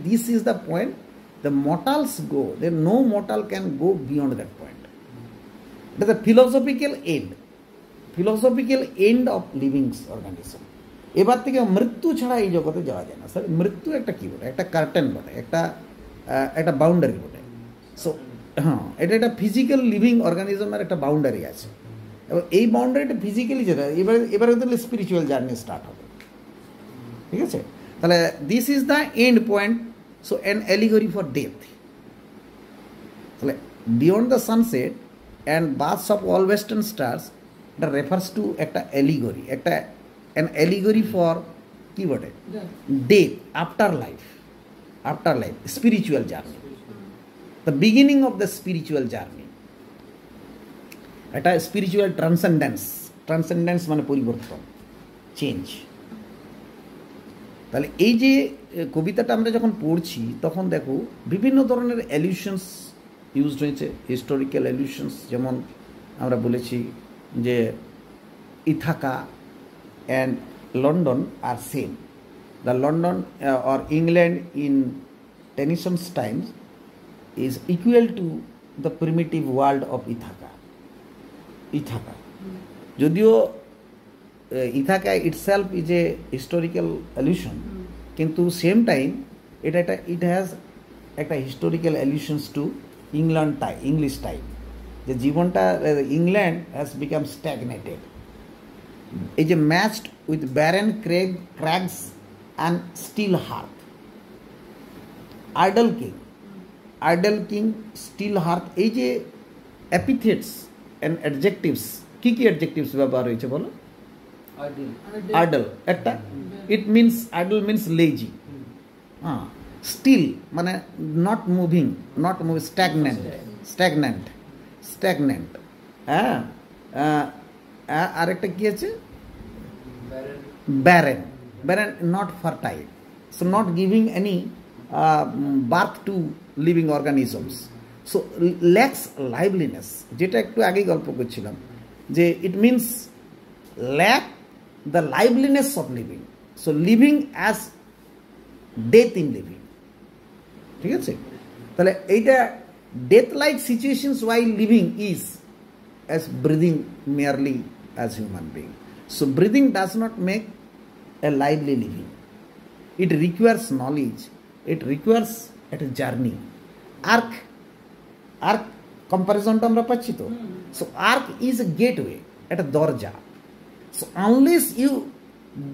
this is the point. The mortals go, then no mortal can go beyond that point. That is the philosophical end of living organism. এবার থেকে মৃত্যু ছাড়া এই জগতে যাওয়া যায় না। স্যার মৃত্যু একটা কি বটে, একটা কার্টেন বটে, একটা বাউন্ডারি বটে। সো হ্যাঁ, এটা একটা ফিজিক্যাল লিভিং অর্গানিজমের একটা বাউন্ডারি আছে, এবং এই বাউন্ডারিটা ফিজিক্যালি যেটা এবারে তাহলে স্পিরিচুয়াল জার্নি স্টার্ট হবে। ঠিক আছে, তাহলে this is the end point. So an allegory for death. তাহলে beyond the sunset and baths of all western stars, এটা রেফার্স টু একটা অ্যালিগরি, একটা অ্যান অ্যালিগরি ফর কি বটে, death, after life, spiritual journey, the beginning of the spiritual journey. এটা spiritual transcendence মানে পরিবর্তন, change. তাহলে এই যে কবিতাটা আমরা যখন পড়ছি তখন দেখো বিভিন্ন ধরনের অ্যালিউশনস ইউজড হয়েছে, হিস্টোরিক্যাল অ্যালিউশনস। যেমন আমরা বলেছি যে ইথাকা অ্যান্ড লন্ডন আর same. The London or England in Tennyson's times is equal to the primitive world of Ithaca. যদিও Ithaca itself is a historical allusion, কিন্তু সেম টাইম ইট হ্যাজ একটা historical allusions to English time, যে জীবনটা England has become stagnated. এই যে matched with barren crags and still hearth, idle king, still hearth, এই যে epithets and adjectives, কি adjectives ব্যবহার হয়েছে বলো? আইডল একটা, আইডল মিনস লেজি। হ্যাঁ, স্টিল মানে নট মুভিং, স্ট্যাগন্যান্ট। হ্যাঁ, আরেকটা কি আছে? barren, not fertile, so not giving any birth to living organisms, so lacks liveliness, যেটা একটু আগেই গল্প করছিলাম, যে it means lack the liveliness of living, so living as death in living। ঠিক আছে, তাহলে এইটা death like situations while living is as breathing merely as human being, so breathing does not make a lively living, it requires knowledge, it requires a journey। arc comparison টা আমরা পাচ্ছি তো, so arc is a gateway, একটা দরজা, so unless you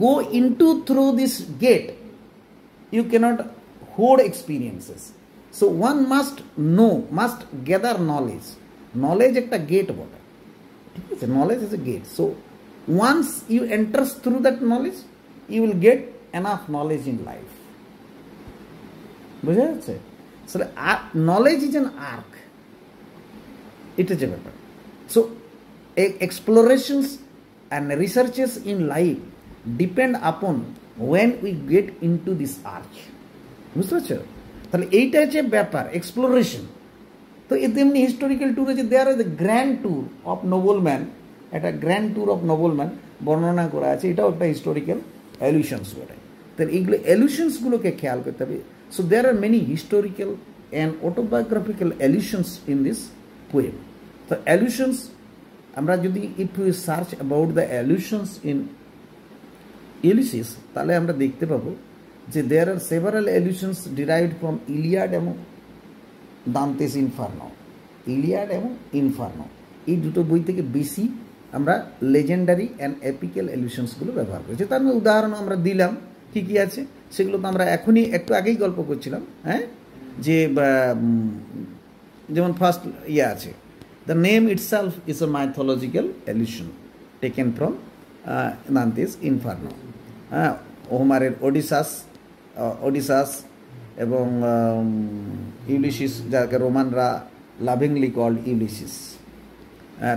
go into through this gate you cannot hoard experiences, so one must gather knowledge একটা gate বটে। ঠিক আছে, knowledge is a gate, so once you enter through that knowledge you will get enough knowledge in life। বুঝা যাচ্ছে? so knowledge is an arc, এটা যে ব্যাপার। so explorations and researches in life depend upon when we get into this arch। বুঝতে পারছো? তাহলে এইটা হচ্ছে ব্যাপার, এক্সপ্লোরেশন। তো এতে এমনি হিস্টোরিক্যাল ট্যুর আছে, there are the grand tour of nobleman, একটা গ্র্যান্ড ট্যুর অফ নোবেলম্যান বর্ণনা করা আছে, এটাও একটা হিস্টোরিক্যাল অ্যালিউশনস বলে। তাহলে এইগুলো অ্যালিউশনসগুলোকে খেয়াল করতে হবে। So there are many historical and autobiographical allusions in this poem. তো অ্যালিউশনস আমরা যদি if you search about the allusions in Ulysses, তাহলে আমরা দেখতে পাবো যে there are several allusions derived from Iliad এবং দান্তেস ইনফার্নো। এই দুটো বই থেকে বেশি আমরা লেজেন্ডারি অ্যান্ড এপিক্যাল অ্যালিউশনসগুলো ব্যবহার করেছি। তার মধ্যে উদাহরণ আমরা দিলাম, কী আছে সেগুলো তো আমরা এখনই একটু আগেই গল্প করছিলাম। হ্যাঁ, যে যেমন ফার্স্ট আছে, the name itself is a mythological allusion taken from Dante's Inferno. হ্যাঁ, হোমারের ওডিসাস এবং ইউলিসিস, যাকে রোমানরা লাভিংলি কল্ড ইউলিসিস।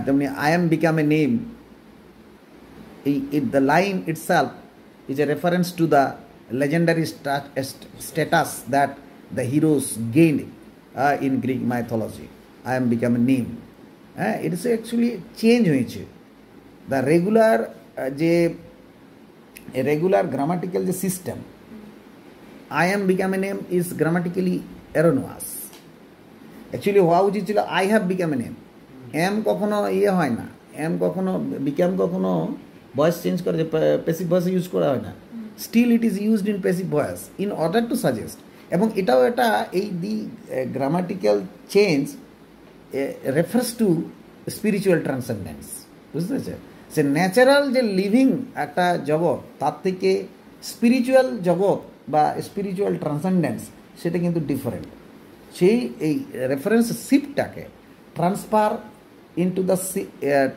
তেমনি I am become a name, the line itself is a reference to the legendary status that the heroes gained in Greek mythology. I am become a name. It is actually change হয়েছে। The regular grammatical system I am become a name is grammatically erroneous. Actually হওয়া উচিত ছিল I have become a name. am কখনো ইয়ে হয় না, am কখনো become কখনো ভয়েস চেঞ্জ করে যে প্যাসিভ ভয়েস ইউজ করা হয় না, still it is used in passive voice in order to suggest. এবং এটাও এটা এই the grammatical change refers to spiritual transcendence, বুঝতে পেরেছে? সে ন্যাচারাল যে লিভিং একটা জগৎ তার থেকে স্পিরিচুয়াল জগৎ বা স্পিরিচুয়াল ট্রান্সেন্ডেন্স সেটা কিন্তু ডিফারেন্ট। সেই এই রেফারেন্স শিফটটাকে transfer into the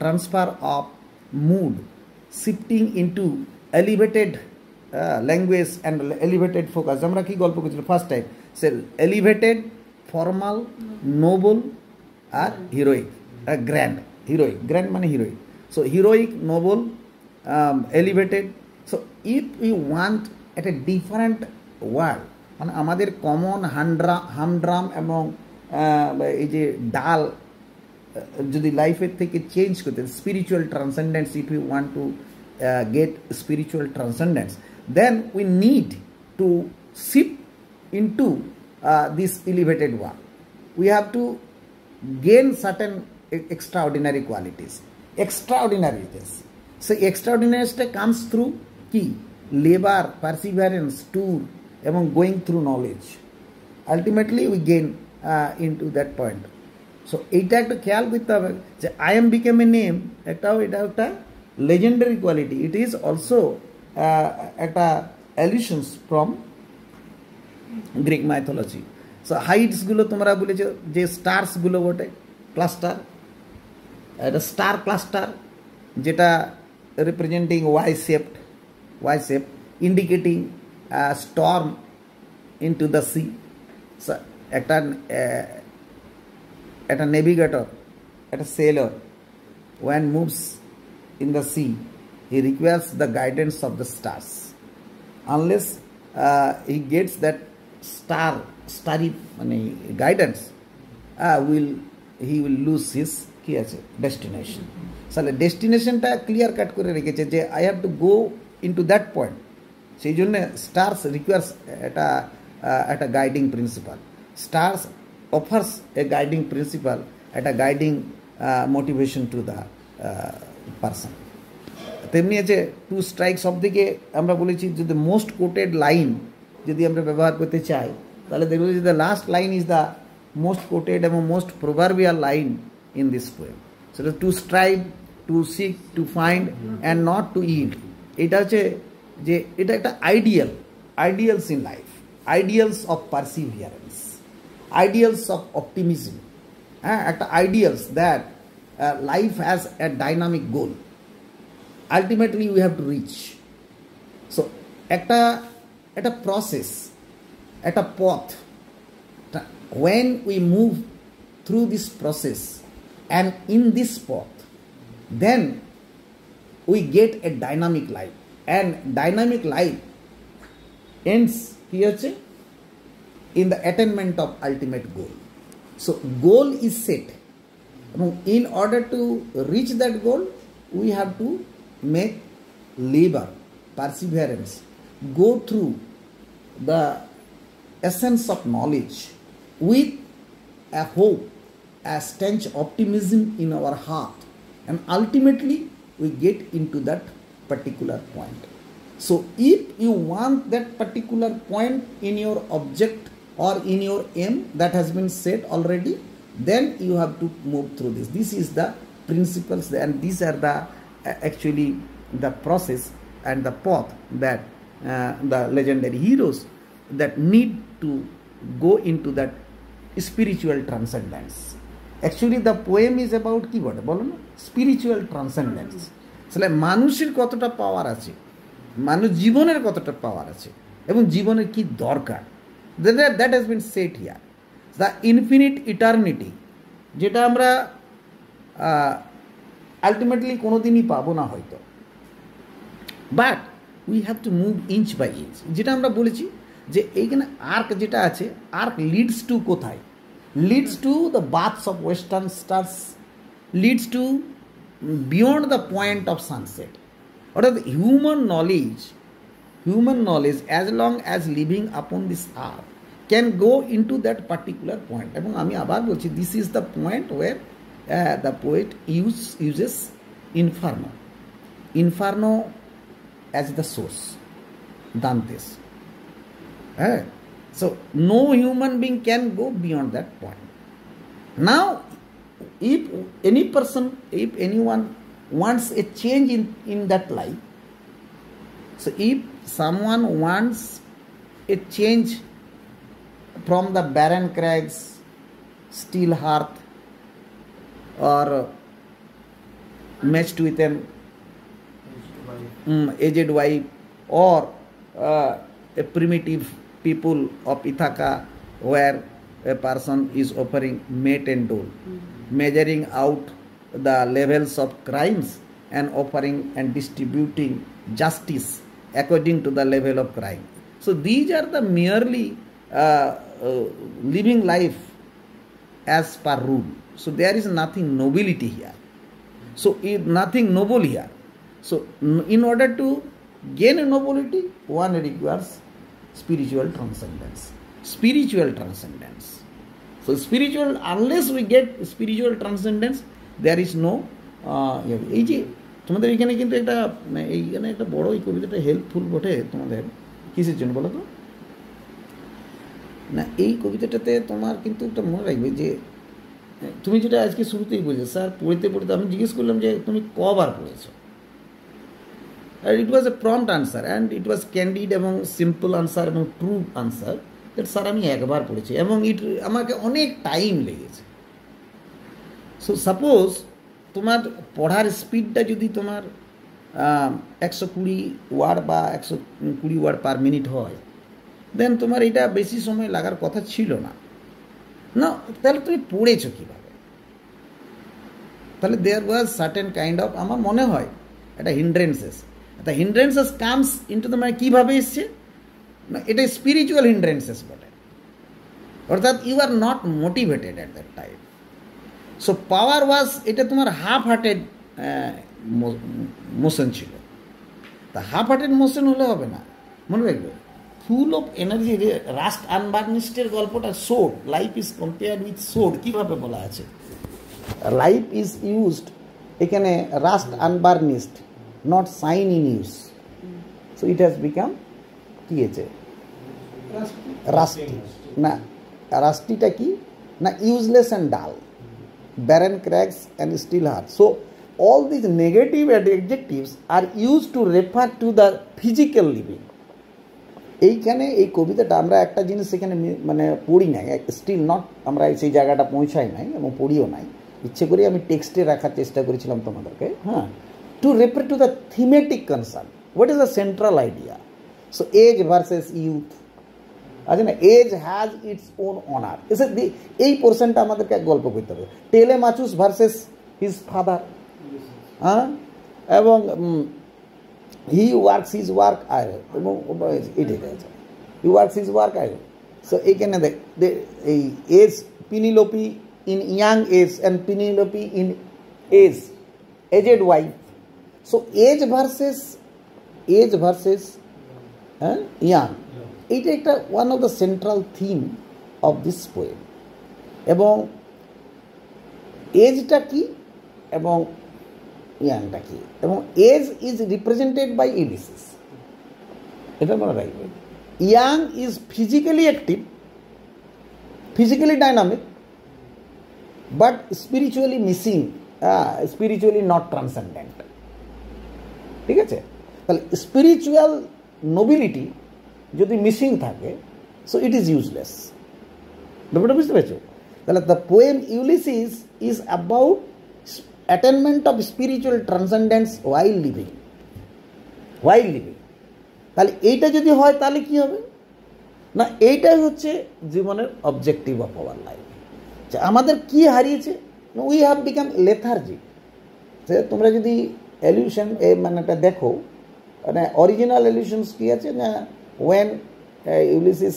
transfer of mood, shifting into elevated language and elevated focus. আমরা কি গল্প করছিলাম ফার্স্ট টাইম, সে এলিভেটেড, ফর্মাল, নোবল আর হিরোইক, গ্র্যান্ড। হিরোইক, গ্র্যান্ড মানে heroic. So heroic, noble, elevated. So if you want একটা different word, মানে আমাদের কমন হামড্রাম এবং এই যে ডাল যদি লাইফের থেকে চেঞ্জ করতে, spiritual transcendence, if you want to get spiritual transcendence, then we need to shift into this elevated one. We have to gain certain extraordinary qualities. Extraordinariness. So extraordinariness comes through key labor, perseverance, tour, এবং going through knowledge. Ultimately we gain into that point. So এইটা একটা খেয়াল করতে হবে যে I am became a name, এটা একটা legendary quality. It is also একটা allusions from Greek mythology. So heights গুলো তোমরা বলেছো যে স্টারস গুলো বটে, ক্লাস্টার, একটা স্টার ক্লাস্টার যেটা representing Y shape indicating storm into the sea. একটা নেভিগেটর, একটা sailor, when moves in the sea, he requires the guidance of the stars. Unless he gets that starry guidance, he will lose his destination. So the destination ta clear cut kore rekheche je I have to go into that point. সেই জন্য stars requires একটা guiding principle. Stars offers a guiding principle, একটা guiding motivation to the person. তেমনি আছে two strike শব্দকে আমরা বলেছি যদি মোস্ট কোটেড লাইন যদি আমরা ব্যবহার করতে চাই তাহলে দেখব যে the last line is the most quoted এবং most proverbial line in this poem. সেটা to strive, to seek, to find and not to yield. এটা হচ্ছে যে এটা একটা ideals in life, ideals of perseverance, ideals of optimism. হ্যাঁ, একটা ideals that life has a dynamic goal. Ultimately we have to reach. So একটা process, একটা path, when we move through this process and in this path, then we get a dynamic life, and dynamic life ends here in the attainment of ultimate goal. So goal is set. In order to reach that goal, we have to make labor, perseverance, go through the essence of knowledge with a hope, a stanch optimism in our heart, and ultimately we get into that particular point. So if you want that particular point in your object or in your aim that has been set already, then you have to move through this. This is the principles, and these are the actually the process and the path that the legendary heroes that need to go into that spiritual transcendence. Actually the poem is about কি বলে বলো না, spiritual transcendence. আসলে মানুষের কতটা পাওয়ার আছে, মানুষ জীবনের কতটা পাওয়ার আছে এবং জীবনের কি দরকার, that has been said here. The infinite eternity, যেটা আমরা আলটিমেটলি কোনোদিনই পাবো না হয়তো, but we have to move inch by inch. যেটা আমরা বলেছি যে এইখানে আর্ক যেটা আছে, আর্ক লিডস টু কোথায়, leads to the baths of western stars, leads to beyond the point of sunset. অর্থাৎ human human knowledge as long as living upon this earth can go into that particular point. এবং আমি আবার বলছি, this is the point where the poet uses inferno as the source, Dante's. So no human being can go beyond that point. Now if anyone wants a change in that life, so if someone wants a change from the barren crags, steel hearth, or matched with an aged wife, or a primitive people of Ithaca where a person is offering mate and dole, measuring out the levels of crimes and offering and distributing justice according to the level of crime. So these are the merely living life as per rule. So there is nothing nobility here. So nothing noble here. So in order to gain a nobility, one requires spiritual transcendence. Spiritual transcendence. So spiritual, unless we get spiritual transcendence, there is no এই যে তোমাদের এখানে কিন্তু একটা বড় এই কবিতাটা helpful বটে তোমাদের কিসের জন্য বলো তো না, এই কবিতাটাতে তোমার কিন্তু একটা মনে রাখবে যে তুমি যেটা আজকে শুরুতেই বলছো, স্যার পড়তে পড়তে আমি জিজ্ঞেস করলাম যে তুমি কবার পড়েছো, আর it was a prompt answer and it was candid এবং সিম্পল আনসার এবং ট্রু আনসার দ্যাট স্যার আমি একবার পড়েছি এবং আমাকে অনেক টাইম লেগেছে। সো সাপোজ তোমার পড়ার স্পিডটা যদি তোমার 120 ওয়ার্ড বা 120 ওয়ার্ড পার মিনিট হয়, দেন তোমার এটা বেশি সময় লাগার কথা ছিল না। না, তাহলে তুমি পড়েছো কীভাবে? তাহলে there was certain kind of, আমার মনে হয় এটা hindrances. The hindrances comes into the মানে কীভাবে এসছে না, এটা স্পিরিচুয়াল হিন্ড্রেন্সেস বলে, অর্থাৎ you are not motivated at that time. So power was, এটা তোমার হাফ হার্টেড মোশন ছিল। তা হাফ হার্টেড মোশন হলে হবে না, মনে রাখবে ফুল অফ এনার্জি। রাস্ট আনবার্নিস্টের গল্পটা sword, life is compared with sword, কীভাবে বলা আছে? লাইফ ইজ ইউজড, এখানে rust unburnished, not shine in use. So it has become কি হয়েছে? রাস্টি। না, রাস্টিটা কি না, useless and dull, barren crags and steel heart. So all these negative adjectives are used to refer to the physical living. এইখানে এই কবিতাটা আমরা একটা জিনিস সেখানে মানে পড়ি নাই, স্টিল নট, আমরা সেই জায়গাটা পৌঁছাই নাই এবং পড়িও নাই, ইচ্ছে করে আমি টেক্সটে রাখার চেষ্টা করেছিলাম তোমাদেরকে, হ্যাঁ, to refer to the thematic concern, what is the central idea. So age versus youth আছে না, age has its own honour, এই পোর্শনটা আমাদেরকে এক গল্প করতে হবে। টেলেমাচুস ভার্সেস হিজ ফাদার, হ্যাঁ, এবং he works his work I, এবং he works his work I. So এইখানে এই age, Penelope in young age and Penelope in age, aged wife. So age versus হ্যাঁ ইয়াং, এইটা একটা one of the central theme of this poem. এবং এজটা কি এবং ইয়াংটা কি, এবং age is represented by Ulysses, এটা মনে রাখবে। Young is physically active, physically dynamic, but spiritually missing, spiritually not ট্রান্সেন্ডেন্ট। ঠিক আছে, তাহলে স্পিরিচুয়াল নোবিলিটি যদি মিসিং থাকে, সো ইট ইজ ইউজলেস। ব্যাপারটা বুঝতে পেরেছো? তাহলে the poem Ulysses is about attainment of spiritual transcendence while living. তাহলে এইটা যদি হয় তাহলে কি হবে না, এইটাই হচ্ছে জীবনের অবজেক্টিভ অফ আওয়ার লাইফ। যে আমাদের কি হারিয়েছে, উই হ্যাভ বিকাম লেথার্জি। তোমরা যদি এলিউশন মানে দেখো, মানে অরিজিনাল এলিউশনস কি আছে না, ওয়েন ইউলিসিস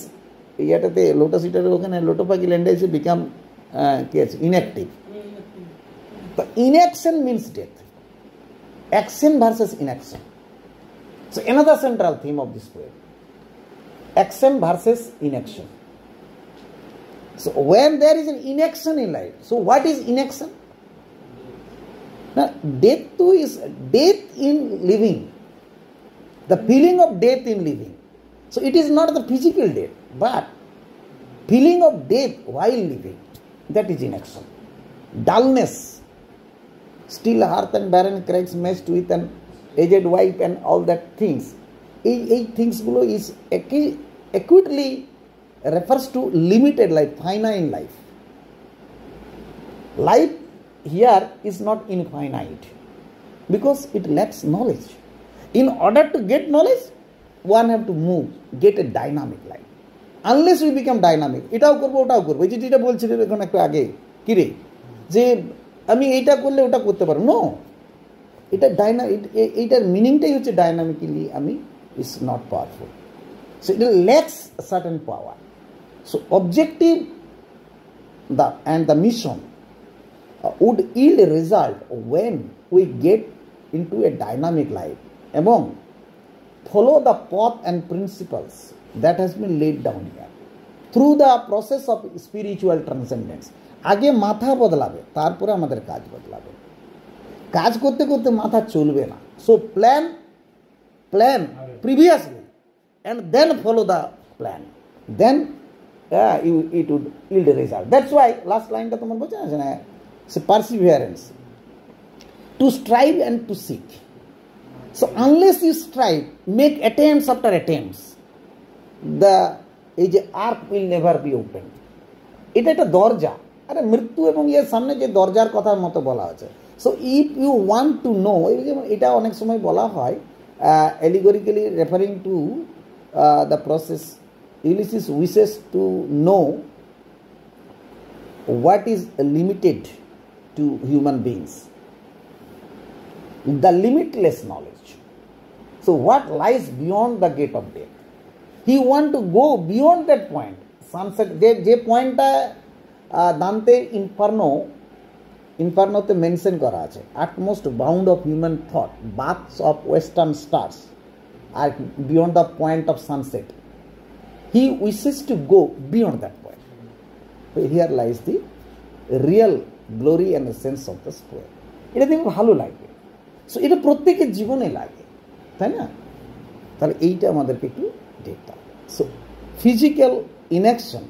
ইয়াটাতে লোটাস ইটারের ওখানে লোটোপাকি ল্যান্ডে এসে বিকাম কি আছে, ইনঅ্যাক্টিভ। তো inaction means death, action versus inaction. So another central theme of this poem, action versus inaction. So when there is an inaction in life, so what is inaction? Now, death too is death in living, the feeling of death in living. So it is not the physical death, but feeling of death while living, that is inaction. Dullness, still hearth and barren cracks meshed with an aged wife and all that things. These things is acutely refers to limited life, finite life. Life here is not infinite because it lacks knowledge. In order to get knowledge, one have to move, get a dynamic life. Unless we become dynamic, এটাও করব ওটাও করব, এই যে যেটা বলছিলেন এখন একটু আগে কি রে যে আমি এইটা করলে ওটা করতে পারবো, নো, এটা এইটার মিনিংটাই হচ্ছে ডাইনামিক্যালি আমি is not powerful. So it lacks a certain power. So objective and the mission would yield a result when we get into a dynamic life এবং follow the path and principles that has been laid down here through the process of spiritual transcendence. আগে মাথা বদলাবে, তারপরে আমাদের কাজ বদলাবে। কাজ করতে করতে মাথা চলবে না। So plan previously and then follow the plan. Then it would yield a result. That's why last line টা তোমার বোঝা আছে না, perseverance, to strive and to seek. So unless you strive, make attempts after attempts, the arc will never be opened. এটা একটা দরজা, আরে মৃত্যু এবং এর সামনে যে দরজার কথার মতো বলা আছে। So if you want to know, এটা অনেক সময় বলা হয় allegorically referring to the process. Ulysses wishes to know what is limited to human beings, the limitless knowledge. So what lies beyond the gate of death? He want to go beyond that point. Sunset, যে পয়েন্টটা দান্তে ইনফার্নোতে mention করা আছে, utmost bound of human thought, baths of western stars are beyond the point of sunset. He wishes to go beyond that point. So here lies the real glory and essence of the poem. এটা দেখে ভালো লাগে। So এটা প্রত্যেকের জীবনে লাগে, তাই না? তাহলে এইটা আমাদেরকে একটু দেখতে হবে। So physical inaction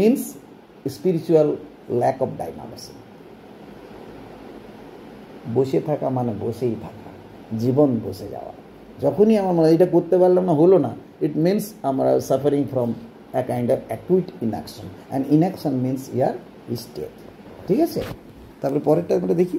means spiritual lack of dynamism. বসে থাকা মানে বসেই থাকা, জীবন বসে যাওয়া। যখনই আমার মনে এটা করতে পারলাম না, হলো না, ইট মিনস আমরা suffering from a kind of acute inaction, and inaction means here is death. ঠিক আছে, তারপরে পরেরটা আমরা দেখি।